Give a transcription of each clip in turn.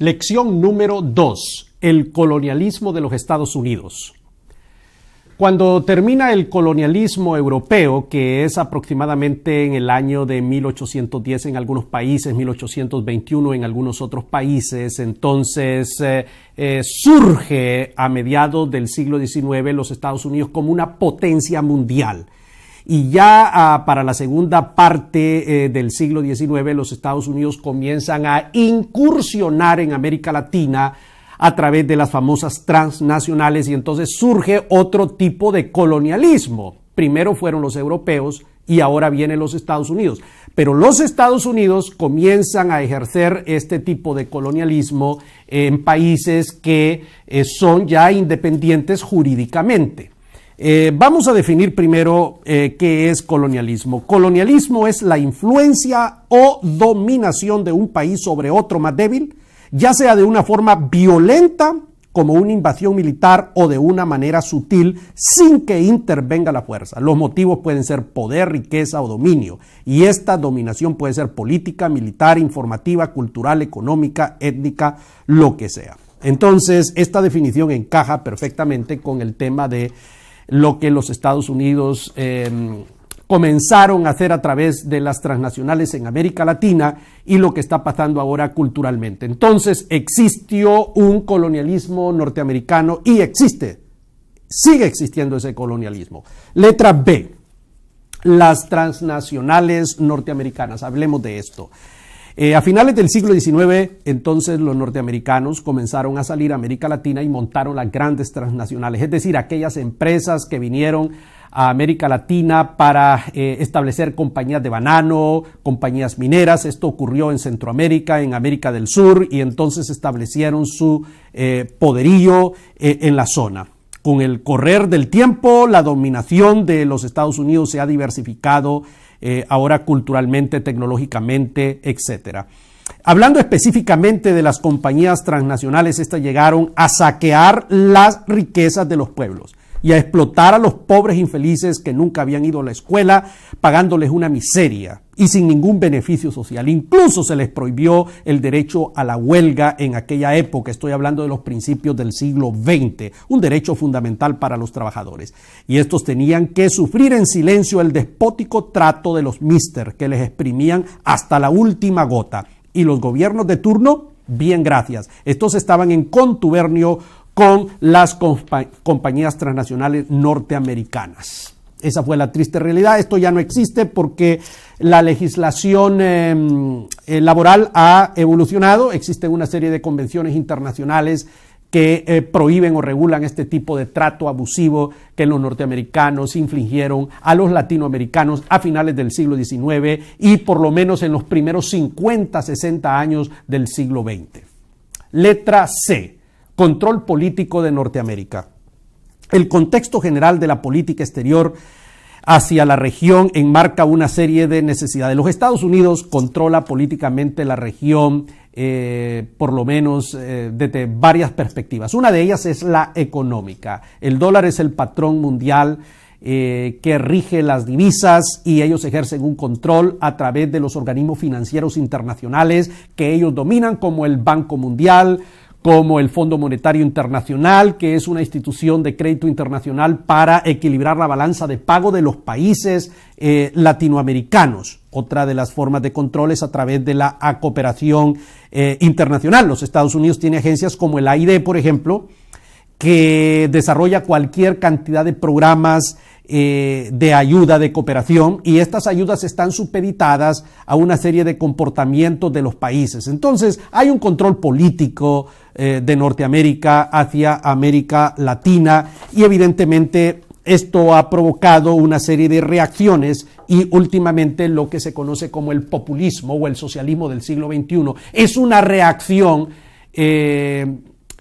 Lección número 2. El colonialismo de los Estados Unidos. Cuando termina el colonialismo europeo, que es aproximadamente en el año de 1810 en algunos países, 1821 en algunos otros países, entonces surge a mediados del siglo XIX los Estados Unidos como una potencia mundial. Y ya para la segunda parte del siglo XIX, los Estados Unidos comienzan a incursionar en América Latina a través de las famosas transnacionales, y entonces surge otro tipo de colonialismo. Primero fueron los europeos y ahora vienen los Estados Unidos. Pero los Estados Unidos comienzan a ejercer este tipo de colonialismo en países que son ya independientes jurídicamente. Vamos a definir primero qué es colonialismo. Colonialismo es la influencia o dominación de un país sobre otro más débil, ya sea de una forma violenta, como una invasión militar, o de una manera sutil, sin que intervenga la fuerza. Los motivos pueden ser poder, riqueza o dominio, y esta dominación puede ser política, militar, informativa, cultural, económica, étnica, lo que sea. Entonces, esta definición encaja perfectamente con el tema de lo que los Estados Unidos comenzaron a hacer a través de las transnacionales en América Latina y lo que está pasando ahora culturalmente. Entonces existió un colonialismo norteamericano y sigue existiendo ese colonialismo. Letra B, las transnacionales norteamericanas. Hablemos de esto. A finales del siglo XIX, entonces los norteamericanos comenzaron a salir a América Latina y montaron las grandes transnacionales, es decir, aquellas empresas que vinieron a América Latina para establecer compañías de banano, compañías mineras. Esto ocurrió en Centroamérica, en América del Sur, y entonces establecieron su poderío en la zona. Con el correr del tiempo, la dominación de los Estados Unidos se ha diversificado ahora culturalmente, tecnológicamente, etc. Hablando específicamente de las compañías transnacionales, estas llegaron a saquear las riquezas de los pueblos y a explotar a los pobres infelices que nunca habían ido a la escuela, pagándoles una miseria y sin ningún beneficio social. Incluso se les prohibió el derecho a la huelga en aquella época. Estoy hablando de los principios del siglo XX, un derecho fundamental para los trabajadores. Y estos tenían que sufrir en silencio el despótico trato de los mister, que les exprimían hasta la última gota. Y los gobiernos de turno, bien gracias. Estos estaban en contubernio con las compañías transnacionales norteamericanas. Esa fue la triste realidad. Esto ya no existe porque la legislación laboral ha evolucionado. Existen una serie de convenciones internacionales que prohíben o regulan este tipo de trato abusivo que los norteamericanos infligieron a los latinoamericanos a finales del siglo XIX y por lo menos en los primeros 50, 60 años del siglo XX. Letra C. Control político de Norteamérica. El contexto general de la política exterior hacia la región enmarca una serie de necesidades. Los Estados Unidos controla políticamente la región, por lo menos desde varias perspectivas. Una de ellas es la económica. El dólar es el patrón mundial que rige las divisas, y ellos ejercen un control a través de los organismos financieros internacionales que ellos dominan, como el Banco Mundial, como el Fondo Monetario Internacional, que es una institución de crédito internacional para equilibrar la balanza de pago de los países latinoamericanos. Otra de las formas de control es a través de la cooperación internacional. Los Estados Unidos tienen agencias como el AID, por ejemplo, que desarrolla cualquier cantidad de programas de ayuda, de cooperación, y estas ayudas están supeditadas a una serie de comportamientos de los países. Entonces, hay un control político de Norteamérica hacia América Latina, y evidentemente esto ha provocado una serie de reacciones, y últimamente lo que se conoce como el populismo o el socialismo del siglo XXI es una reacción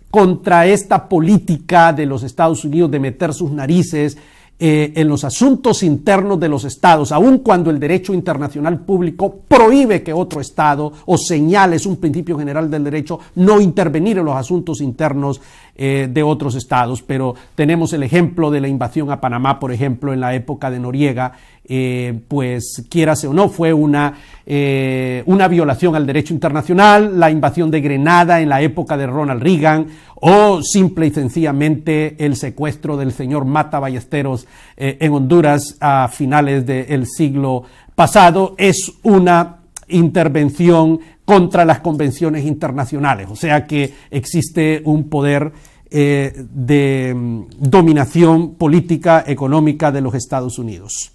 contra esta política de los Estados Unidos de meter sus narices en los asuntos internos de los estados, aun cuando el derecho internacional público prohíbe que otro estado, o señala, es un principio general del derecho, no intervenir en los asuntos internos de otros estados. Pero tenemos el ejemplo de la invasión a Panamá, por ejemplo, en la época de Noriega, pues quierase o no, fue una violación al derecho internacional, la invasión de Grenada en la época de Ronald Reagan, o simple y sencillamente el secuestro del señor Mata Ballesteros en Honduras a finales del siglo pasado, es una intervención contra las convenciones internacionales. O sea que existe un poder de dominación política, económica de los Estados Unidos.